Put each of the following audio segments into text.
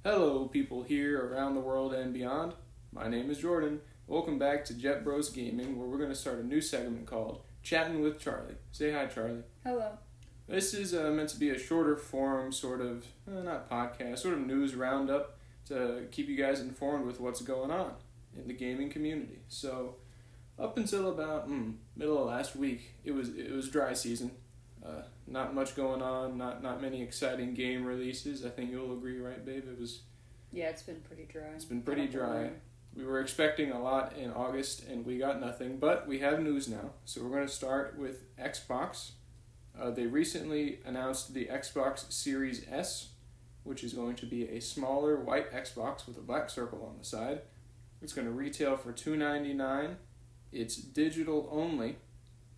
Hello, people here around the world and beyond. My name is Jordan. Welcome back to Jet Bros Gaming, where we're going to start a new segment called Chattin With Charlie. Say hi, Charlie. Hello. This is meant to be a shorter form, sort of, not podcast, sort of news roundup to keep you guys informed with what's going on in the gaming community. So, up until about middle of last week, it was dry season. Not much going on, not many exciting game releases. I think you'll agree, right, babe? Yeah, it's been pretty dry. It's been pretty dry. We were expecting a lot in August, and we got nothing. But we have news now. So we're going to start with Xbox. They recently announced the Xbox Series S, which is going to be a smaller white Xbox with a black circle on the side. It's going to retail for $299. It's digital only.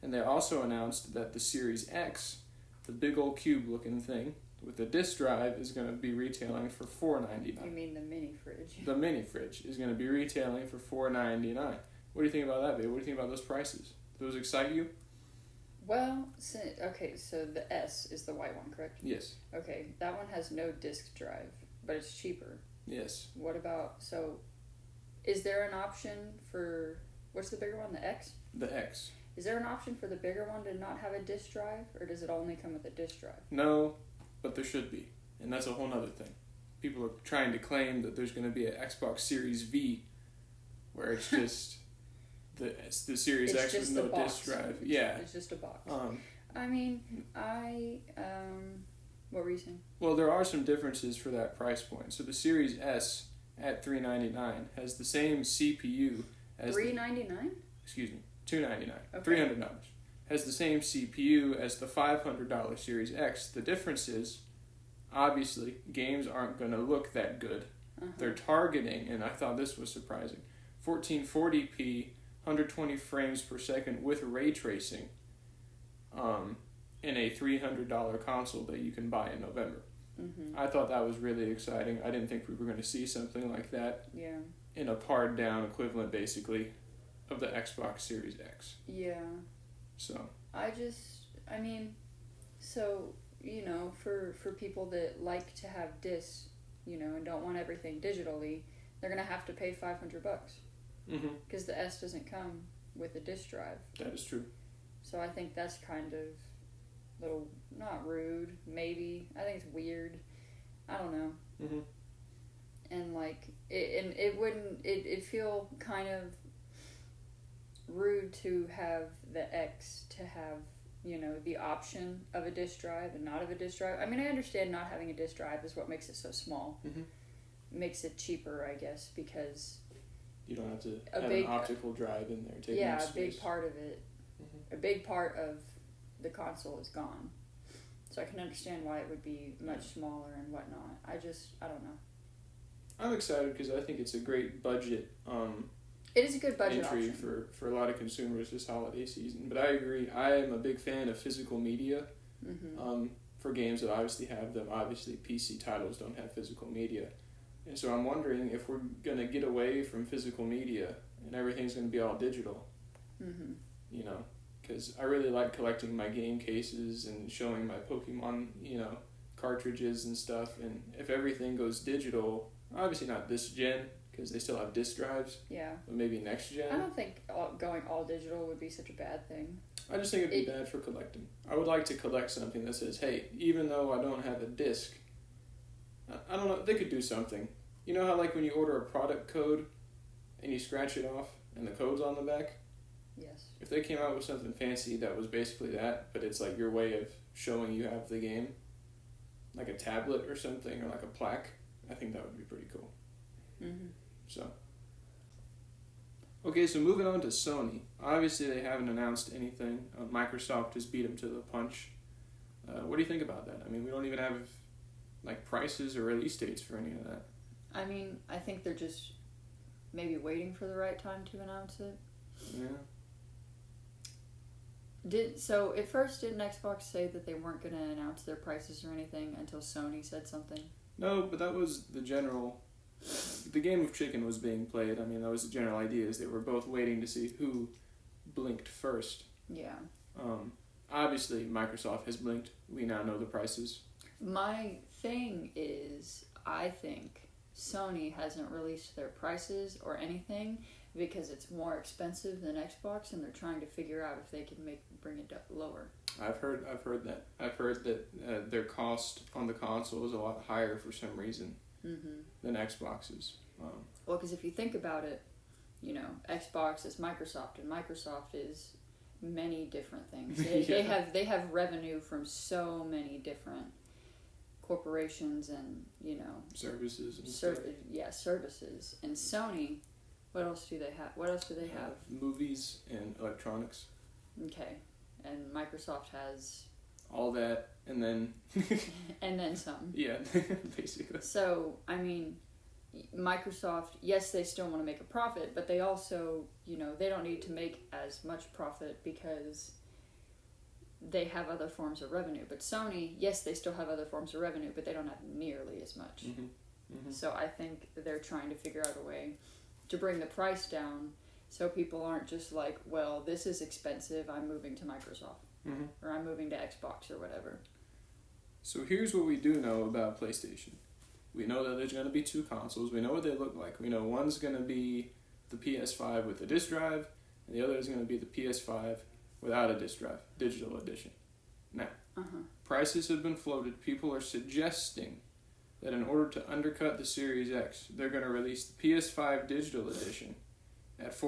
And they also announced that the Series X, the big old cube-looking thing, with the disk drive, is going to be retailing for $499. You mean the mini fridge? The mini fridge is going to be retailing for $499. What do you think about that, babe? What do you think about those prices? Do those excite you? Well, okay, so the S is the white one, correct? Yes. Okay, that one has no disk drive, but it's cheaper. Yes. What about, is there an option for, what's the bigger one, the X? The X. Is there an option for the bigger one to not have a disk drive, or does it only come with a disk drive? No, but there should be, and that's a whole nother thing. People are trying to claim that there's going to be an Xbox Series V, where it's just the Series it's X with no disk drive. Yeah, it's just a box. What were you saying? Well, there are some differences for that price point. So the Series S at $399 has the same CPU as $399? Excuse me. $299. Okay. $300. Has the same CPU as the $500 Series X. The difference is, obviously, games aren't going to look that good. Uh-huh. They're targeting, and I thought this was surprising, 1440p, 120 frames per second with ray tracing in a $300 console that you can buy in November. Mm-hmm. I thought that was really exciting. I didn't think we were going to see something like that in a pared down equivalent, basically, of the Xbox Series X. Yeah. So. For people that like to have discs, and don't want everything digitally, they're going to have to pay $500. Mm-hmm. Because the S doesn't come with a disk drive. That is true. So I think that's kind of a little, not rude, maybe. I think it's weird. I don't know. Mm-hmm. And it'd feel kind of rude to have the X to have, the option of a disk drive and not of a disk drive. I mean, I understand not having a disk drive is what makes it so small. Mm-hmm. Makes it cheaper, I guess, because you don't have to have an optical drive in there taking up space. A big part of it, a big part of the console is gone. So I can understand why it would be much smaller and whatnot. I don't know. I'm excited because I think it's a great budget it is a good budget entry option for a lot of consumers this holiday season. But I agree. I am a big fan of physical media for games that obviously have them. Obviously, PC titles don't have physical media. And so I'm wondering if we're going to get away from physical media and everything's going to be all digital. Mm-hmm. Because I really like collecting my game cases and showing my Pokemon, cartridges and stuff. And if everything goes digital, obviously not this gen, because they still have disk drives. Yeah. But maybe next gen. I don't think going all digital would be such a bad thing. I just think it'd be bad for collecting. I would like to collect something that says, hey, even though I don't have a disc, I don't know, they could do something. You know how like when you order a product code and you scratch it off and the code's on the back? Yes. If they came out with something fancy that was basically that, but it's like your way of showing you have the game, like a tablet or something, or like a plaque, I think that would be pretty cool. Mm-hmm. So. Okay, so moving on to Sony. Obviously, they haven't announced anything. Microsoft just beat them to the punch. What do you think about that? I mean, we don't even have like prices or release dates for any of that. I mean, I think they're just maybe waiting for the right time to announce it. Yeah. At first, didn't Xbox say that they weren't going to announce their prices or anything until Sony said something? No, but that was the general... The game of chicken was being played. I mean, that was the general idea, is they were both waiting to see who blinked first. Yeah. Obviously, Microsoft has blinked. We now know the prices. My thing is, I think Sony hasn't released their prices or anything because it's more expensive than Xbox, and they're trying to figure out if they can bring it lower. I've heard that. I've heard that their cost on the console is a lot higher for some reason than Xbox's. Well, because if you think about it, Xbox is Microsoft, and Microsoft is many different things. They have revenue from so many different corporations and services and stuff. Services. And Sony, what else do they have? Movies and electronics. Okay. And Microsoft has all that, and then and then some. Yeah, basically. So I mean, Microsoft, yes, they still want to make a profit, but they also, they don't need to make as much profit because they have other forms of revenue. But Sony, yes, they still have other forms of revenue, but they don't have nearly as much. So I think they're trying to figure out a way to bring the price down so people aren't just like, well, this is expensive, I'm moving to Microsoft. Or I'm moving to Xbox or whatever. So here's what we do know about PlayStation. We know that there's going to be two consoles. We know what they look like. We know one's going to be the PS5 with a disc drive, and the other is going to be the PS5 without a disc drive, digital edition. Now, prices have been floated. People are suggesting that in order to undercut the Series X, they're going to release the PS5 digital edition at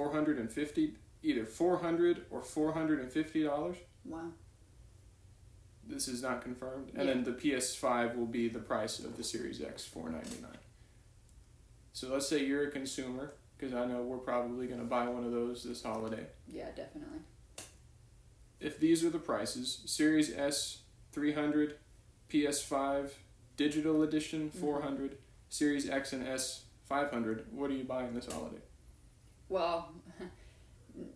either $400 or $450. Wow. This is not confirmed. And then the PS5 will be the price of the Series X, $499. So let's say you're a consumer, because I know we're probably going to buy one of those this holiday. Yeah, definitely. If these are the prices, Series S, $300, PS5, digital edition, $400, Series X and S, $500, what are you buying this holiday? Well,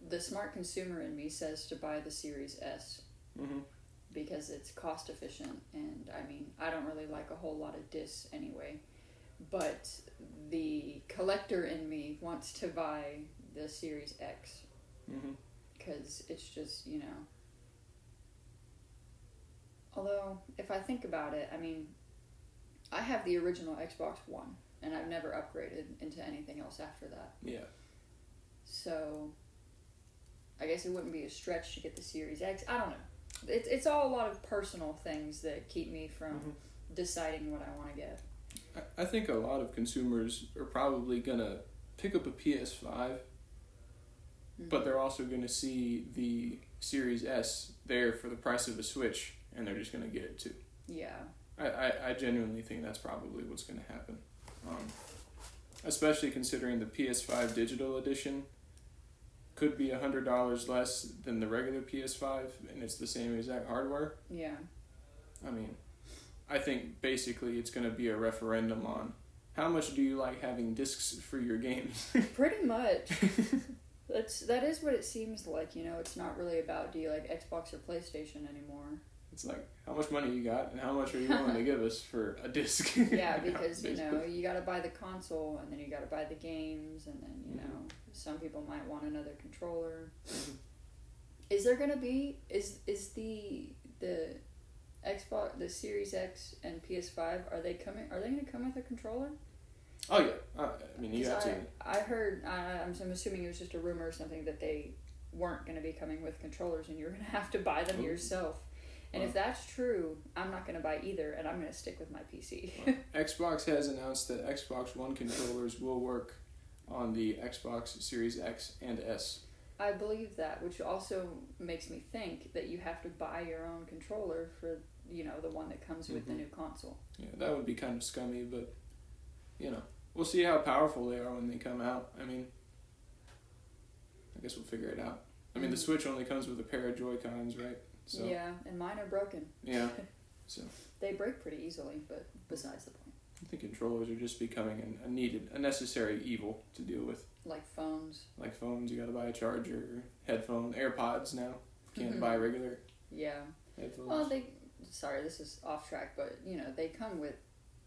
the smart consumer in me says to buy the Series S. Because it's cost efficient, and I mean, I don't really like a whole lot of discs anyway, but the collector in me wants to buy the Series X because it's just, although if I think about it, I mean, I have the original Xbox One and I've never upgraded into anything else after that. Yeah. So I guess it wouldn't be a stretch to get the Series X. I don't know. It's all a lot of personal things that keep me from deciding what I want to get. I think a lot of consumers are probably going to pick up a PS5, but they're also going to see the Series S there for the price of a Switch, and they're just going to get it too. Yeah. I genuinely think that's probably what's going to happen. Especially considering the PS5 digital edition could be $100 less than the regular PS5, and it's the same exact hardware. Yeah. I mean, I think basically it's going to be a referendum on how much do you like having discs for your games. Pretty much. That is what it seems like. It's not really about do you like Xbox or PlayStation anymore. It's like, how much money you got and how much are you willing to give us for a disc? Yeah, because, you got to buy the console and then you got to buy the games and then, some people might want another controller. Is there going to be, is the Xbox, the Series X and PS5, are they going to come with a controller? Oh, yeah. I mean, you got to. I heard, I'm assuming it was just a rumor or something that they weren't going to be coming with controllers and you were going to have to buy them yourself. And if that's true, I'm not going to buy either, and I'm going to stick with my PC. Xbox has announced that Xbox One controllers will work on the Xbox Series X and S. I believe that, which also makes me think that you have to buy your own controller for, the one that comes with the new console. Yeah, that would be kind of scummy, but, we'll see how powerful they are when they come out. I mean, I guess we'll figure it out. I mean, the Switch only comes with a pair of Joy-Cons, right? So, yeah, and mine are broken. Yeah, so they break pretty easily, but besides the point. I think controllers are just becoming a necessary evil to deal with. Like phones. You gotta buy a charger, headphones, AirPods now. Can't buy regular. Yeah. Headphones. Well, sorry, this is off track, but they come with.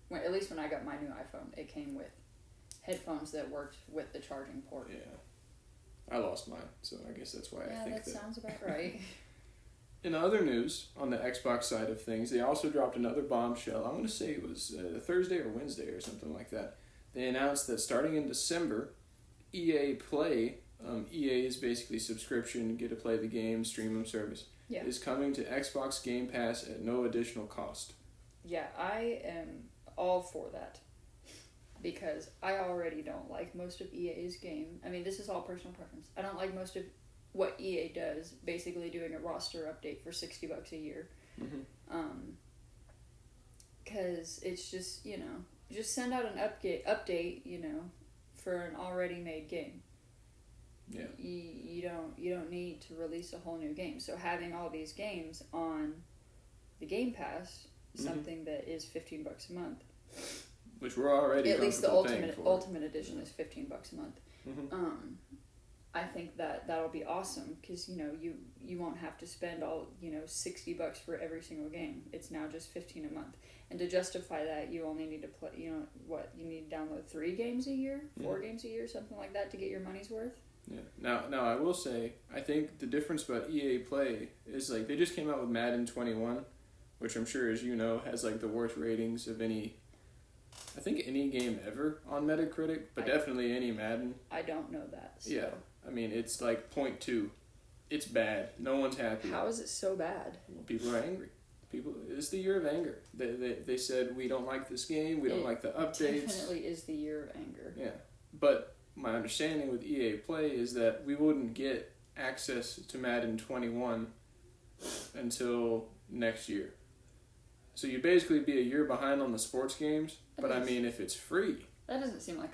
At least when I got my new iPhone, it came with headphones that worked with the charging port. Yeah, I lost mine, so I guess that's why I think that. Yeah, that sounds about right. In other news, on the Xbox side of things, they also dropped another bombshell. I want to say it was Thursday or Wednesday or something like that. they announced that starting in December, EA Play, EA is basically subscription, get to play the game, stream them service, is coming to Xbox Game Pass at no additional cost. Yeah, I am all for that. Because I already don't like most of EA's game. I mean, this is all personal preference. I don't like most of what EA does, basically doing a roster update for $60 a year. Because it's just, just send out an update, for an already made game. Yeah. You don't need to release a whole new game. So having all these games on the Game Pass, something that is $15 a month. Which we're already at least the ultimate edition is $15 a month. I think that'll be awesome because you won't have to spend all $60 for every single game. It's now just $15 a month, and to justify that, you only need to play. You need to download 3 games a year, 4 games a year, something like that to get your money's worth. Yeah. Now I will say I think the difference about EA Play is like they just came out with Madden 21, which I'm sure, as you know, has like the worst ratings of any. I think any game ever on Metacritic, but definitely any Madden. I don't know that. So. Yeah, I mean it's like 0.2. It's bad. No one's happy. How is it so bad? Well, people are angry. It's the year of anger. They said we don't like this game. We don't like the updates. Definitely is the year of anger. Yeah, but my understanding with EA Play is that we wouldn't get access to Madden 21 until next year. So you'd basically be a year behind on the sports games, but I mean, if it's free. That doesn't seem like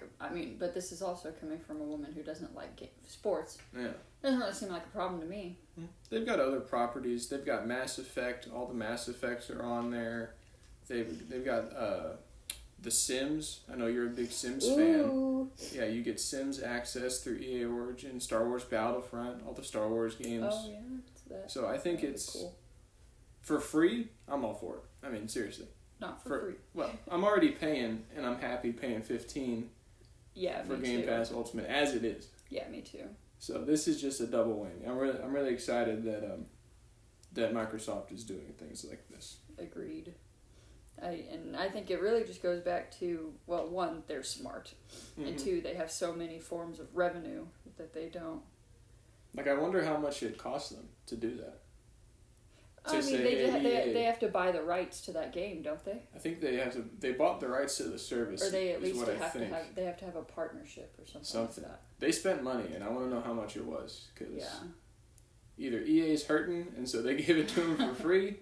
but this is also coming from a woman who doesn't like sports. Yeah. Doesn't really seem like a problem to me. They've got other properties. They've got Mass Effect. All the Mass Effects are on there. They've got The Sims. I know you're a big Sims fan. Yeah, you get Sims access through EA Origin, Star Wars Battlefront, all the Star Wars games. Oh, yeah. That's that. So I think it's... Cool. For free, I'm all for it. I mean, seriously. Not for free. Well, I'm already paying, and I'm happy paying $15 for Game Pass Ultimate, as it is. Yeah, me too. So this is just a double whammy. I'm really excited that Microsoft is doing things like this. Agreed. I think it really just goes back to, well, one, they're smart, and 2, they have so many forms of revenue that they don't. Like, I wonder how much it costs them to do that. I mean, they have to buy the rights to that game, don't they? I think they bought the rights to the service. Or they at least have to have a partnership or something like that. They spent money, and I want to know how much it was, because either EA's hurting, and so they give it to them for free,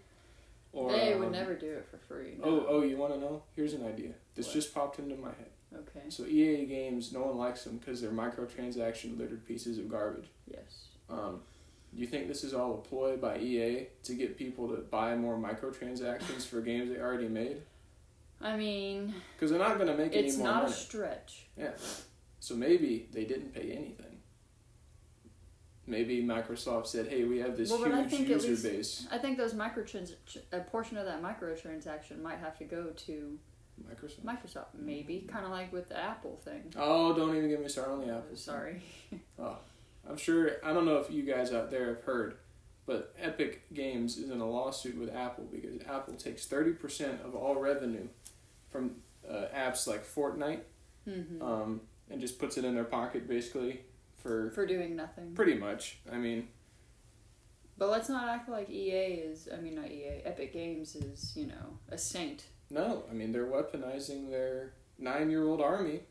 or they would never do it for free. No. Oh, you want to know? Here's an idea. This just popped into my head. Okay. So EA games, no one likes them because they're microtransaction littered pieces of garbage. Yes. Do you think this is all a ploy by EA to get people to buy more microtransactions for games they already made? I mean... Because they're not going to make any more money. It's not a stretch. Yeah. So maybe they didn't pay anything. Maybe Microsoft said, hey, we have this huge user base. I think those a portion of that microtransaction might have to go to Microsoft, maybe. Kind of like with the Apple thing. Oh, don't even get me started on the Apple. Sorry. Oh. I'm sure, I don't know if you guys out there have heard, but Epic Games is in a lawsuit with Apple because Apple takes 30% of all revenue from apps like Fortnite and just puts it in their pocket basically for doing nothing. Pretty much. I mean... But let's not act like Epic Games is, a saint. No, I mean, they're weaponizing their 9-year-old army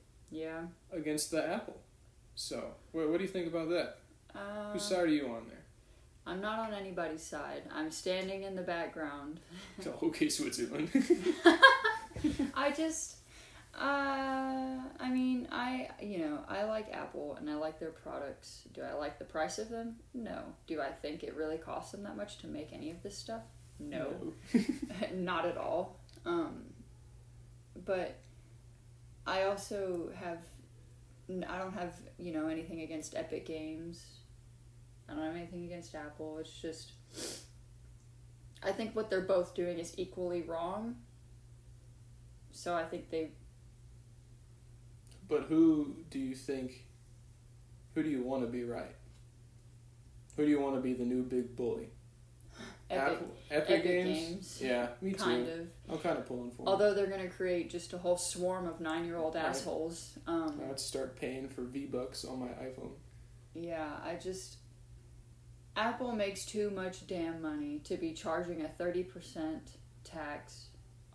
against the Apple. So, what do you think about that? Whose side are you on there? I'm not on anybody's side. I'm standing in the background. Okay, Switzerland. I like Apple and I like their products. Do I like the price of them? No. Do I think it really costs them that much to make any of this stuff? No. Not at all. But I also I don't have, anything against Epic Games. I don't have anything against Apple. It's just, I think what they're both doing is equally wrong. So I think But who do you want to be right? Who do you want to be the new big bully? Epic Games. Yeah, me too. Kind of. I'm kind of pulling for them. Although they're going to create just a whole swarm of 9-year-old Right. assholes. I have to start paying for V-Bucks on my iPhone. Yeah, Apple makes too much damn money to be charging a 30% tax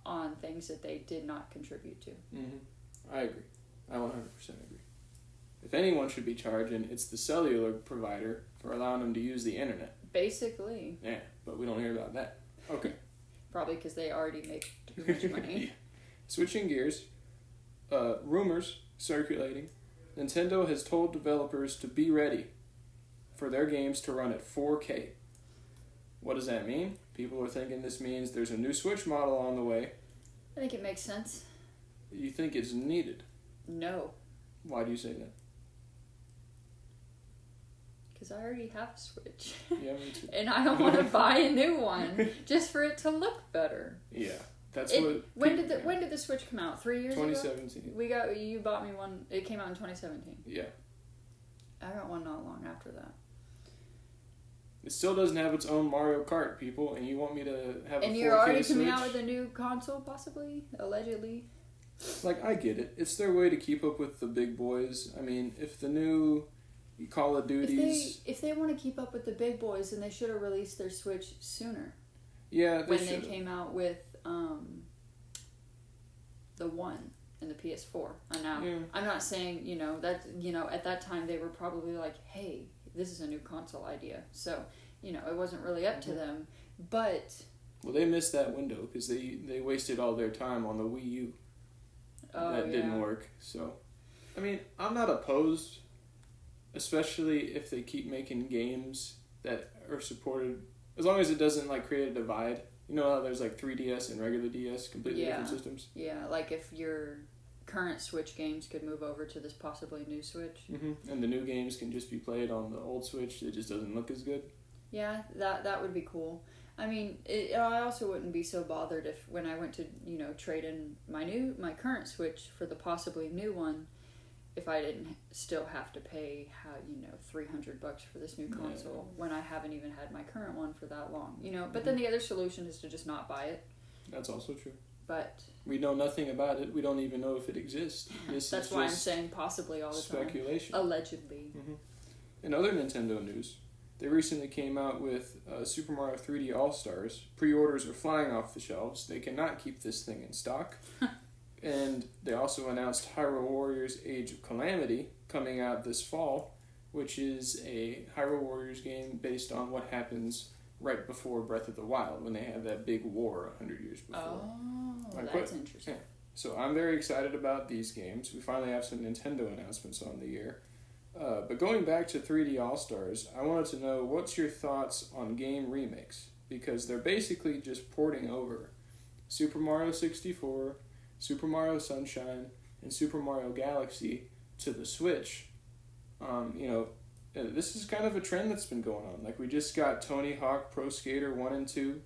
on things that they did not contribute to. Mm-hmm. I agree. I 100% agree. If anyone should be charging, it's the cellular provider for allowing them to use the internet. Basically. Yeah, but we don't hear about that. Okay. Probably because they already make too much money. Yeah. Switching gears, rumors circulating. Nintendo has told developers to be ready for their games to run at 4K. What does that mean? People are thinking this means there's a new Switch model on the way. I think it makes sense. You think it's needed? No. Why do you say that? Because I already have a Switch. Yeah, me too. And I don't want to buy a new one just for it to look better. Yeah, that's when did the Switch come out? 3 years 2017. ago? You bought me one. It came out in 2017. Yeah. I got one not long after that. It still doesn't have its own Mario Kart, people, and you want me to have a 4K And you're already coming Switch? out with a new console, possibly? Allegedly? Like, I get it. It's their way to keep up with the big boys. I mean, if the new Call of Duties... If they want to keep up with the big boys, then they should have released their Switch sooner. Yeah, when they came out with the One and the PS4. And now, I'm not saying, that, at that time they were probably like, hey, this is a new console idea. So, it wasn't really up to them. But... Well, they missed that window because they wasted all their time on the Wii U. That didn't work. So, I mean, I'm not opposed, especially if they keep making games that are supported, as long as it doesn't, create a divide. You know how there's, 3DS and regular DS, completely different systems? Yeah, like if your current Switch games could move over to this possibly new Switch. Mm-hmm. And the new games can just be played on the old Switch. It just doesn't look as good. Yeah, that would be cool. I mean, I also wouldn't be so bothered if when I went to, trade in my current Switch for the possibly new one, if I didn't still have to pay $300 for this new console when I haven't even had my current one for that long. But then the other solution is to just not buy it. That's also true. But we know nothing about it. We don't even know if it exists. That's why I'm saying possibly all the time. Speculation. Allegedly. Mm-hmm. In other Nintendo news, they recently came out with Super Mario 3D All-Stars. Pre-orders are flying off the shelves. They cannot keep this thing in stock. And they also announced Hyrule Warriors Age of Calamity coming out this fall, which is a Hyrule Warriors game based on what happens right before Breath of the Wild, when they have that big war 100 years before. Oh, that's interesting. Yeah. So I'm very excited about these games. We finally have some Nintendo announcements on the year. But going back to 3D All-Stars, I wanted to know, what's your thoughts on game remakes? Because they're basically just porting over Super Mario 64, Super Mario Sunshine, and Super Mario Galaxy to the Switch. This is kind of a trend that's been going on. We just got Tony Hawk Pro Skater 1 and 2.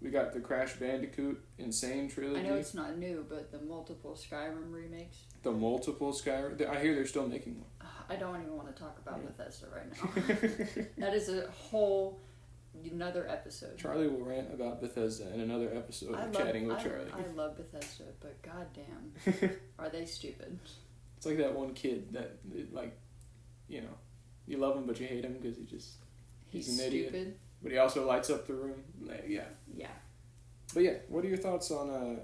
We got the Crash Bandicoot Insane Trilogy. I know it's not new, but the multiple Skyrim remakes. The multiple Skyrim... I hear they're still making one. I don't even want to talk about Bethesda right now. That is a whole another episode. Charlie will rant about Bethesda in another episode of Chatting with Charlie. I love Bethesda, but goddamn, are they stupid? It's like that one kid that, you love him but you hate him because he's an idiot. Stupid. But he also lights up the room. Yeah. Yeah. But yeah, what are your thoughts on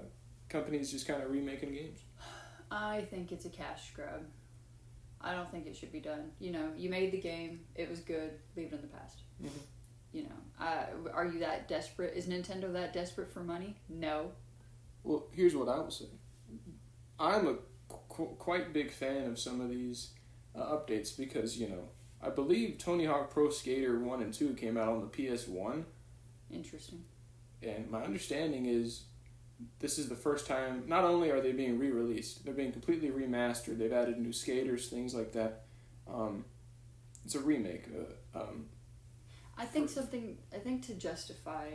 companies just kind of remaking games? I think it's a cash grab. I don't think it should be done. You made the game. It was good. Leave it in the past. Mm-hmm. Are you that desperate? Is Nintendo that desperate for money? No. Well, here's what I will say. I'm a quite big fan of some of these updates because, I believe Tony Hawk Pro Skater 1 and 2 came out on the PS1. Interesting. And my understanding is this is the first time, not only are they being re-released, they're being completely remastered. They've added new skaters, things like that. It's a remake. I think to justify,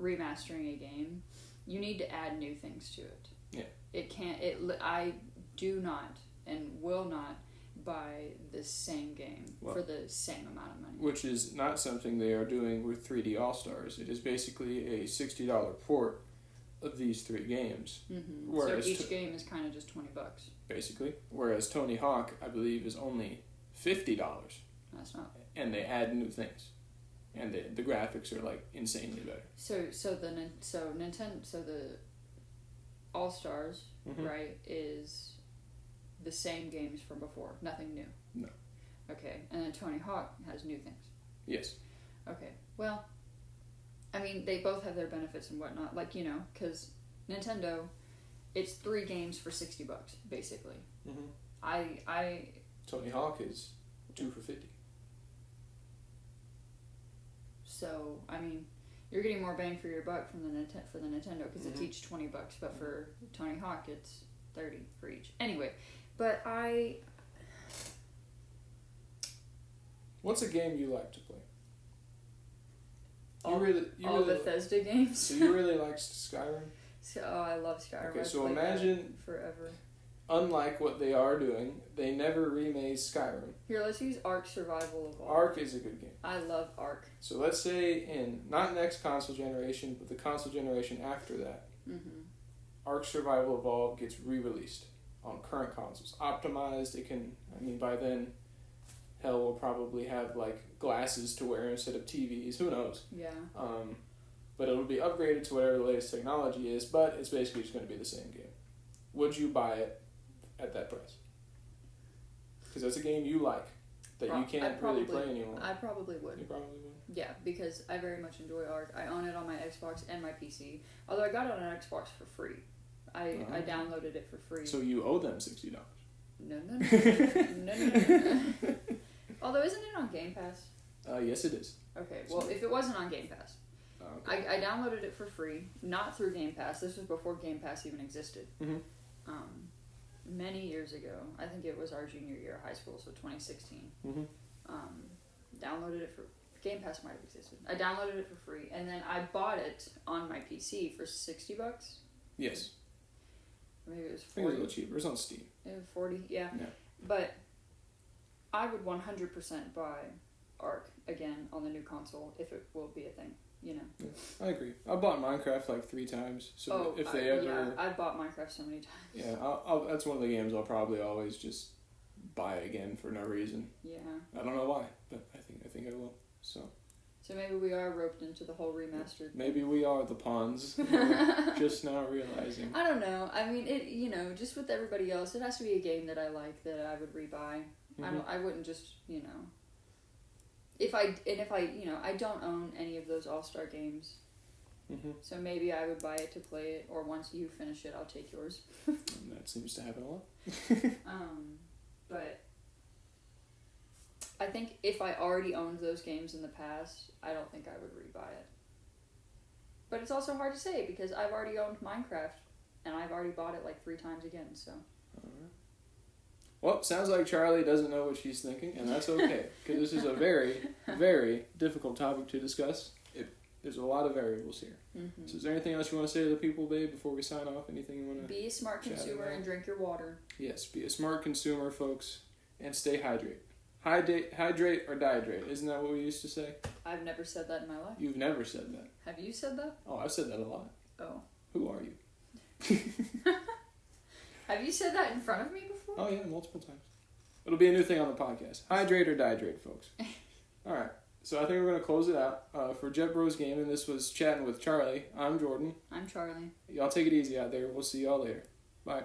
remastering a game, you need to add new things to it. Yeah. I do not and will not buy the same game for the same amount of money. Which is not something they are doing with 3D All-Stars. It is basically a $60 port of these 3 games. Mm-hmm. So each game is kind of just $20. Basically. Whereas Tony Hawk, I believe, is only $50. That's not. And they add new things. And the graphics are like insanely better. So the All-Stars, mm-hmm. right, is the same games from before, nothing new. No. Okay, and then Tony Hawk has new things. Yes. Okay, well, I mean, they both have their benefits and whatnot, like, you know, because Nintendo, it's 3 games for $60, basically. Mm-hmm. Tony Hawk is 2 for $50. So, I mean, you're getting more bang for your buck from the Nintendo because mm-hmm. it's each $20, but for Tony Hawk, it's $30 for each. Anyway, but What's a game you like to play? All Bethesda games. So you really liked Skyrim? I love Skyrim. Okay, so imagine forever. Unlike what they are doing, they never remade Skyrim. Here, let's use Ark Survival Evolved. Ark is a good game. I love Ark. So let's say not next console generation, but the console generation after that, mm-hmm. Ark Survival Evolved gets re-released on current consoles. Optimized, by then, hell, will probably have like glasses to wear instead of TVs. Who knows? Yeah. But it'll be upgraded to whatever the latest technology is, but it's basically just going to be the same game. Would you buy it at that price? Because that's a game you like that you can't really play anymore. I probably would. You probably would? Yeah, because I very much enjoy Ark. I own it on my Xbox and my PC. Although I got it on an Xbox for free. I downloaded it for free. So you owe them $60. No. No. Although, isn't it on Game Pass? Yes, it is. Okay, well, if it wasn't on Game Pass, okay. I downloaded it for free, not through Game Pass. This was before Game Pass even existed. Mm-hmm. Many years ago. I think it was our junior year of high school, so 2016. Mm-hmm. Downloaded it for... Game Pass might have existed. I downloaded it for free, and then I bought it on my PC for $60. Yes. Maybe it was 40. I think it was a little cheaper. It was on Steam. It was 40, yeah. But I would 100% buy Ark again on the new console if it will be a thing, you know. Yeah, I agree. I bought Minecraft like 3 times, so if they ever... Yeah, I bought Minecraft so many times. Yeah, that's one of the games I'll probably always just buy again for no reason. Yeah. I don't know why, but I think I will. So maybe we are roped into the whole remastered. Maybe we are the pawns, just now realizing. I don't know. I mean, it. You know, just with everybody else, it has to be a game that I like that I would rebuy. Mm-hmm. I wouldn't just, you know. If I you know, I don't own any of those All-Star games. Mm-hmm. So maybe I would buy it to play it, or once you finish it, I'll take yours. That seems to happen a lot. But I think if I already owned those games in the past, I don't think I would rebuy it. But it's also hard to say because I've already owned Minecraft, and I've already bought it like 3 times again, so... Alright. Well, sounds like Charlie doesn't know what she's thinking, and that's okay, because this is a very, very difficult topic to discuss. There's a lot of variables here. Mm-hmm. So is there anything else you want to say to the people, babe, before we sign off? Anything you want to be a smart consumer and drink your water. Yes, be a smart consumer, folks, and stay hydrated. Hydrate or dihydrate. Isn't that what we used to say? I've never said that in my life. You've never said that. Have you said that? Oh, I've said that a lot. Oh. Who are you? Have you said that in front of me before? Oh, yeah, multiple times. It'll be a new thing on the podcast. Hydrate or dihydrate, folks. All right. So I think we're going to close it out. For Jet Bros Gaming, this was Chattin' with Charlie. I'm Jordan. I'm Charlie. Y'all take it easy out there. We'll see y'all later. Bye.